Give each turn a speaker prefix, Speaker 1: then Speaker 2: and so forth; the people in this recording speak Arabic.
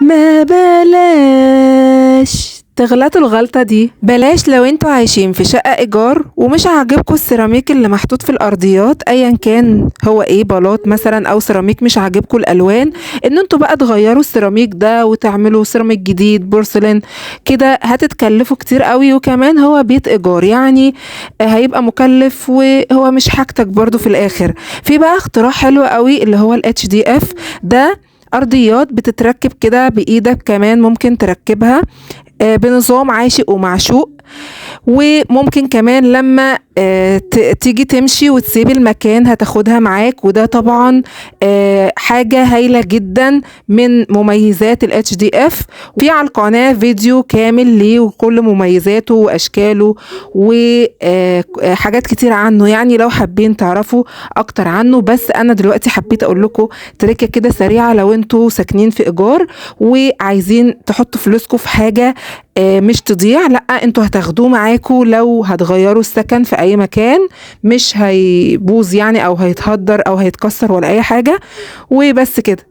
Speaker 1: ما بلاش تغلطوا الغلطة دي. بلاش لو انتوا عايشين في شقة ايجار ومش عاجبكوا السيراميك اللي محطوط في الارضيات ايا كان هو ايه، بلاط مثلا او سيراميك، مش عاجبكوا الالوان، ان انتوا بقى تغيروا السيراميك ده وتعملوا سيراميك جديد بورسلين كده، هتتكلفوا كتير قوي. وكمان هو بيت ايجار يعني هيبقى مكلف وهو مش حاجتك برضو في الاخر. في بقى اختراع حلو قوي اللي هو ال HDF ده، ارضيات بتتركب كده بايدك، كمان ممكن تركبها بنظام عاشق ومعشوق. وممكن كمان لما تيجي تمشي وتسيب المكان هتاخدها معاك، وده طبعا حاجة هايلة جدا من مميزات ال HDF. وفي على القناة فيديو كامل ليه وكل مميزاته وأشكاله وحاجات كتير عنه، يعني لو حابين تعرفوا أكتر عنه. بس أنا دلوقتي حبيت أقول لكم تريكة كده سريعة لو انتوا ساكنين في إيجار وعايزين تحطوا فلوسكم في حاجة مش تضيع، لا انتوا هتاخدوه معاكوا لو هتغيروا السكن في اي مكان، مش هيبوظ يعني او هيتهدر او هيتكسر ولا اي حاجة. وبس كده.